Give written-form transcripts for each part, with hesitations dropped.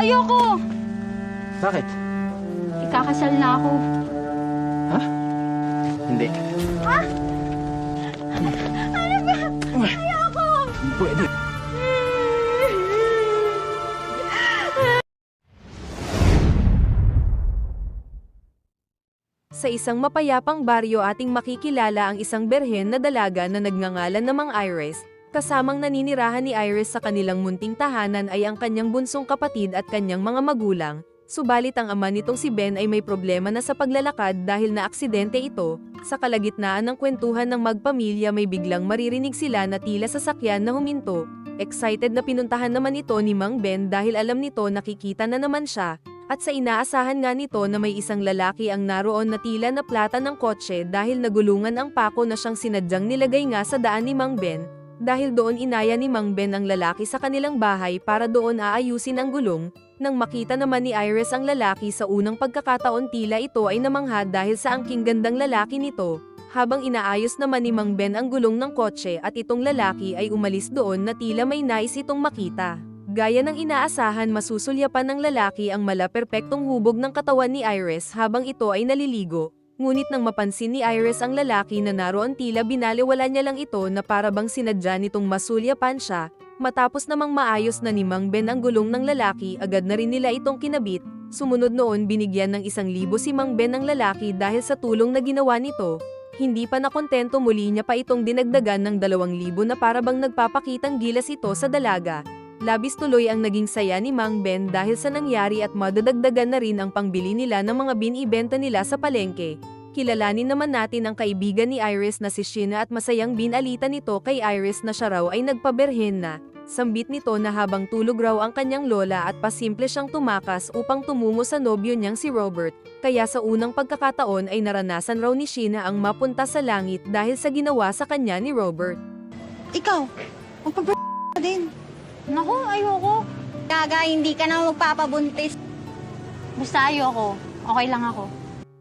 Ayoko! Bakit? Ikakasal na ako. Ha? Hindi. Ha? Ano ba? Ayoko! Pwede. Sa isang mapayapang baryo ating makikilala ang isang berhen na dalaga na nagngangalan namang Iris. Kasamang naninirahan ni Iris sa kanilang munting tahanan ay ang kanyang bunsong kapatid at kanyang mga magulang. Subalit ang ama nitong si Ben ay may problema na sa paglalakad dahil na aksidente ito. Sa kalagitnaan ng kwentuhan ng magpamilya may biglang maririnig sila na tila sasakyan na huminto. Excited na pinuntahan naman ito ni Mang Ben dahil alam nito nakikita na naman siya. At sa inaasahan nga nito na may isang lalaki ang naroon na tila na plata ng kotse dahil nagulungan ang pako na siyang sinadyang nilagay nga sa daan ni Mang Ben. Dahil doon inaya ni Mang Ben ang lalaki sa kanilang bahay para doon aayusin ang gulong. Nang makita naman ni Iris ang lalaki sa unang pagkakataon tila ito ay namangha dahil sa angking gandang lalaki nito. Habang inaayos naman ni Mang Ben ang gulong ng kotse at itong lalaki ay umalis doon na tila may nais itong makita. Gaya ng inaasahan masusulyapan ng lalaki ang mala-perpektong hubog ng katawan ni Iris habang ito ay naliligo. Ngunit nang mapansin ni Iris ang lalaki na naroon tila binaliwala niya lang ito na para bang sinadya nitong masulyapan siya. Matapos namang maayos na ni Mang Ben ang gulong ng lalaki agad na rin nila itong kinabit. Sumunod noon binigyan ng 1,000 si Mang Ben ng lalaki dahil sa tulong na ginawa nito. Hindi pa nakontento muli niya pa itong dinagdagan ng 2,000 na para bang nagpapakitang gilas ito sa dalaga. Labis tuloy ang naging saya ni Mang Ben dahil sa nangyari at madadagdagan na rin ang pangbili nila ng mga binibenta nila sa palengke. Kilalanin naman natin ang kaibigan ni Iris na si Sheena at masayang binalita nito kay Iris na siya raw ay nagpaberhen na. Sambit nito na habang tulog raw ang kanyang lola at pasimple siyang tumakas upang tumungo sa nobyo niyang si Robert. Kaya sa unang pagkakataon ay naranasan raw ni Sheena ang mapunta sa langit dahil sa ginawa sa kanya ni Robert. Ikaw, magpa din. Naku, ayoko. Gaga, hindi ka na magpapabuntis. Basta ayoko. Okay lang ako.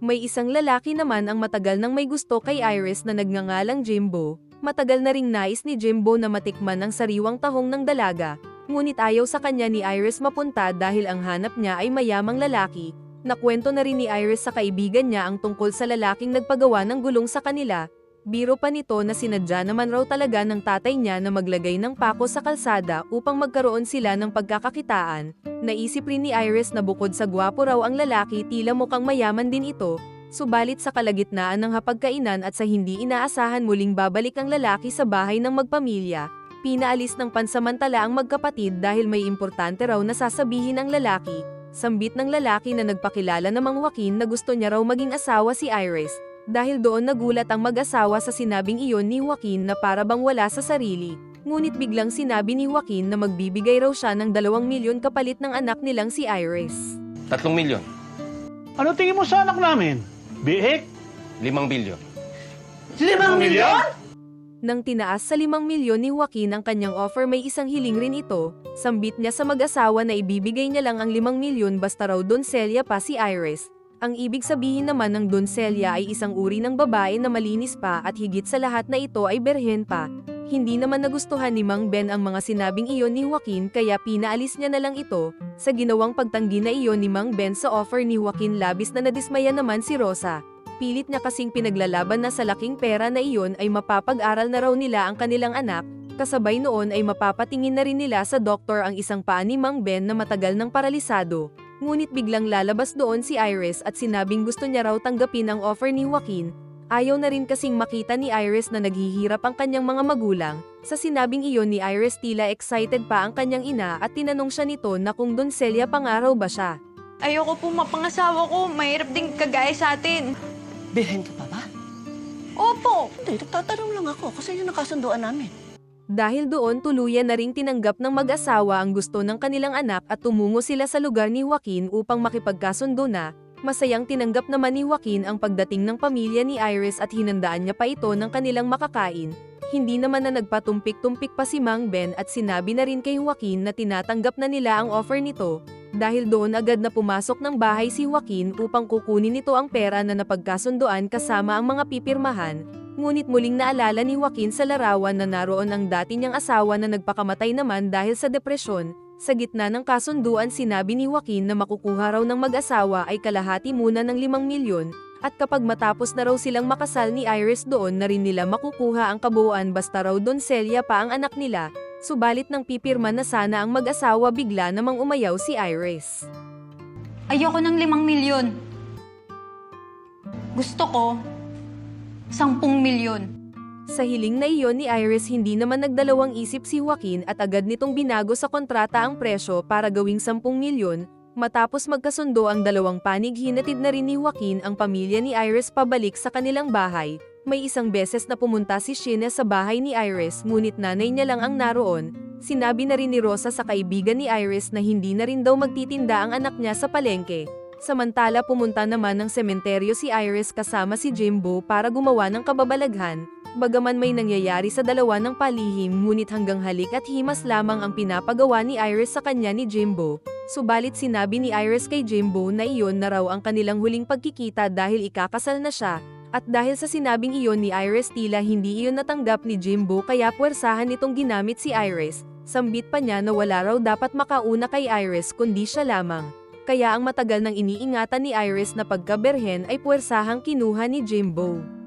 May isang lalaki naman ang matagal nang may gusto kay Iris na nagngangalang Jimbo. Matagal na ring nais ni Jimbo na matikman ang sariwang tahong ng dalaga. Ngunit ayaw sa kanya ni Iris mapunta dahil ang hanap niya ay mayamang lalaki. Nakwento na rin ni Iris sa kaibigan niya ang tungkol sa lalaking nagpagawa ng gulong sa kanila. Biro pa nito na sinadya naman raw talaga ng tatay niya na maglagay ng pako sa kalsada upang magkaroon sila ng pagkakakitaan. Naisip rin ni Iris na bukod sa gwapo raw ang lalaki tila mukhang mayaman din ito. Subalit sa kalagitnaan ng hapagkainan at sa hindi inaasahan muling babalik ang lalaki sa bahay ng magpamilya, pinaalis ng pansamantala ang magkapatid dahil may importante raw na sasabihin ang lalaki. Sambit ng lalaki na nagpakilala namang Joaquin na gusto niya raw maging asawa si Iris. Dahil doon nagulat ang mag-asawa sa sinabing iyon ni Joaquin na para bang wala sa sarili. Ngunit biglang sinabi ni Joaquin na magbibigay raw siya ng 2 milyon kapalit ng anak nilang si Iris. 3 milyon. Ano tingin mo sa anak namin? Bihik? 5 bilyon. 5 milyon? Nang tinaas sa 5 milyon ni Joaquin ang kanyang offer may isang hiling rin ito, sambit niya sa mag-asawa na ibibigay niya lang ang 5 milyon basta raw donselya pa si Iris. Ang ibig sabihin naman ng donselya ay isang uri ng babae na malinis pa at higit sa lahat na ito ay berhen pa. Hindi naman nagustuhan ni Mang Ben ang mga sinabing iyon ni Joaquin kaya pinaalis niya na lang ito. Sa ginawang pagtanggi na iyon ni Mang Ben sa offer ni Joaquin labis na nadismaya naman si Rosa. Pilit niya kasing pinaglalaban na sa laking pera na iyon ay mapapag-aral na raw nila ang kanilang anak, kasabay noon ay mapapatingin na rin nila sa doktor ang isang paa ni Mang Ben na matagal nang paralisado. Ngunit biglang lalabas doon si Iris at sinabing gusto niya raw tanggapin ang offer ni Joaquin. Ayaw na rin kasing makita ni Iris na naghihirap ang kanyang mga magulang. Sa sinabing iyon ni Iris tila excited pa ang kanyang ina at tinanong siya nito na kung donselya pangaraw ba siya. Ayoko po mapangasawa ko. Mahirap din kagaya sa atin. Birhen ka pa ba? Opo. Hindi, nagtatanong lang ako kasi yun ang kasunduan namin. Dahil doon tuluyan na ring tinanggap ng mag-asawa ang gusto ng kanilang anak at tumungo sila sa lugar ni Joaquin upang makipagkasundo na. Masayang tinanggap naman ni Joaquin ang pagdating ng pamilya ni Iris at hinandaan niya pa ito ng kanilang makakain. Hindi naman na nagpatumpik-tumpik pa si Mang Ben at sinabi na rin kay Joaquin na tinatanggap na nila ang offer nito. Dahil doon agad na pumasok ng bahay si Joaquin upang kukunin nito ang pera na napagkasundoan kasama ang mga pipirmahan. Ngunit muling naalala ni Joaquin sa larawan na naroon ang dati niyang asawa na nagpakamatay naman dahil sa depresyon. Sa gitna ng kasunduan sinabi ni Joaquin na makukuha raw ng mag-asawa ay kalahati muna ng 5 milyon, at kapag matapos na raw silang makasal ni Iris doon na rin nila makukuha ang kabuuan basta raw donselya pa ang anak nila, subalit nang pipirma na sana ang mag-asawa bigla namang umayaw si Iris. Ayoko ng 5 milyon. Gusto ko, 10 milyon. Sa hiling na iyon ni Iris hindi naman nagdalawang isip si Joaquin at agad nitong binago sa kontrata ang presyo para gawing 10 milyon. Matapos magkasundo ang dalawang panig hinatid na rin ni Joaquin ang pamilya ni Iris pabalik sa kanilang bahay. May isang beses na pumunta si Sheena sa bahay ni Iris ngunit nanay niya lang ang naroon. Sinabi na rin ni Rosa sa kaibigan ni Iris na hindi na rin daw magtitinda ang anak niya sa palengke. Samantala pumunta naman ng sementeryo si Iris kasama si Jimbo para gumawa ng kababalaghan. Bagaman may nangyayari sa dalawa ng palihim ngunit hanggang halik at himas lamang ang pinapagawa ni Iris sa kanya ni Jimbo. Subalit sinabi ni Iris kay Jimbo na iyon na raw ang kanilang huling pagkikita dahil ikakasal na siya. At dahil sa sinabing iyon ni Iris tila hindi iyon natanggap ni Jimbo kaya puwersahan nitong ginamit si Iris. Sambit pa niya na wala raw dapat makauna kay Iris kundi siya lamang. Kaya ang matagal nang iniingatan ni Iris na pagkaberhen ay puwersahang kinuha ni Jimbo.